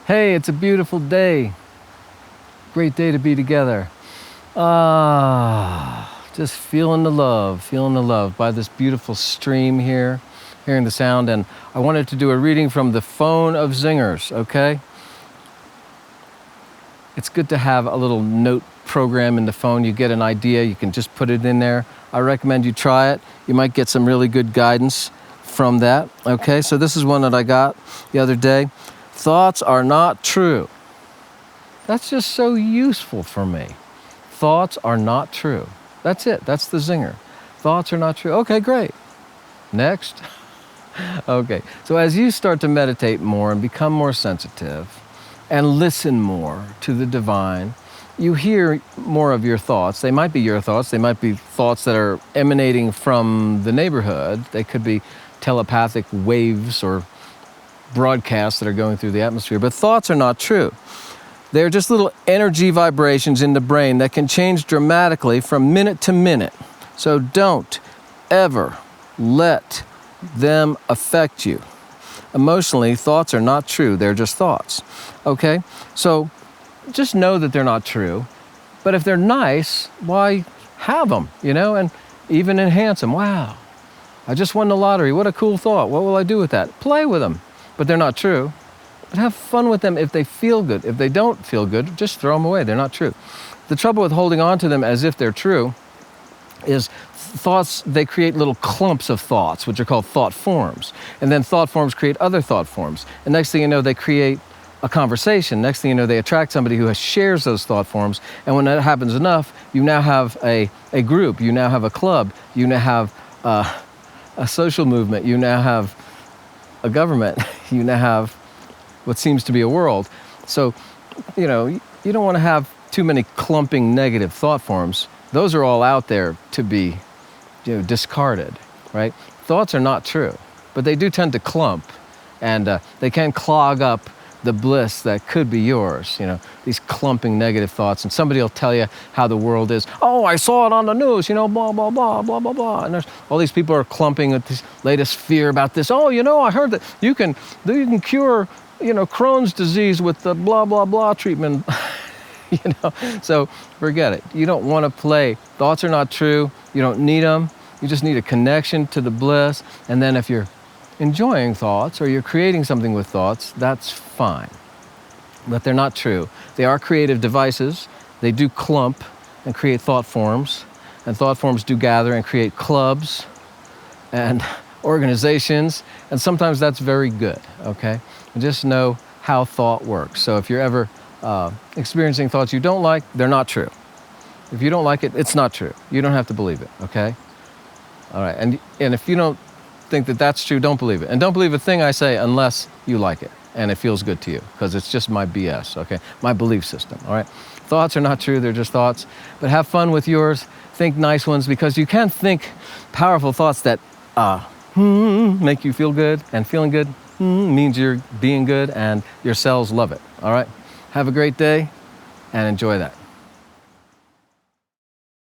Hey, it's a beautiful day. Great day to be together. Just feeling the love by this beautiful stream here, hearing the sound. And I wanted to do a reading from the Phone of Zingers, okay? It's good to have a little note program in the phone. You get an idea, you can just put it in there. I recommend you try it. You might get some really good guidance from that, okay? So this is one that I got the other day. Thoughts are not true. That's just so useful for me. Thoughts are not true. That's it. That's the zinger. Thoughts are not true. Okay, great. Next. Okay. So as you start to meditate more and become more sensitive and listen more to the divine, you hear more of your thoughts. They might be your thoughts. They might be thoughts that are emanating from the neighborhood. They could be telepathic waves or broadcasts that are going through the atmosphere. But thoughts are not true. They're just little energy vibrations in the brain that can change dramatically from minute to minute. So don't ever let them affect you. Emotionally, thoughts are not true. They're just thoughts. Okay? So just know that they're not true. But if they're nice, why have them, and even enhance them. Wow, I just won the lottery. What a cool thought. What will I do with that? Play with them. But they're not true. But have fun with them if they feel good. If they don't feel good, just throw them away. They're not true. The trouble with holding on to them as if they're true is thoughts, they create little clumps of thoughts, which are called thought forms. And then thought forms create other thought forms. And next thing you know, they create a conversation. Next thing you know, they attract somebody who shares those thought forms. And when that happens enough, you now have a group. You now have a club. You now have a social movement. You now have a government. You now have what seems to be a world. So, you don't want to have too many clumping negative thought forms. Those are all out there to be, discarded, right? Thoughts are not true, but they do tend to clump, and they can clog up the bliss that could be yours, these clumping negative thoughts. And somebody will tell you how the world is. Oh, I saw it on the news, blah, blah, blah, blah, blah, blah. And there's all these people are clumping with this latest fear about this. Oh, I heard that you can cure Crohn's disease with the blah, blah, blah treatment, So forget it. You don't want to play. Thoughts are not true. You don't need them. You just need a connection to the bliss. And then if you're enjoying thoughts or you're creating something with thoughts, that's fine. But they're not true. They are creative devices. They do clump and create thought forms. And thought forms do gather and create clubs and organizations. And sometimes that's very good, okay? And just know how thought works. So if you're ever experiencing thoughts you don't like, they're not true. If you don't like it, it's not true. You don't have to believe it, okay? All right, and if you don't think that that's true, don't believe it. And don't believe a thing I say unless you like it and it feels good to you, because it's just my BS, okay? My belief system, all right? Thoughts are not true, they're just thoughts. But have fun with yours. Think nice ones, because you can think powerful thoughts that make you feel good, and feeling good means you're being good and your cells love it, all right? Have a great day and enjoy that.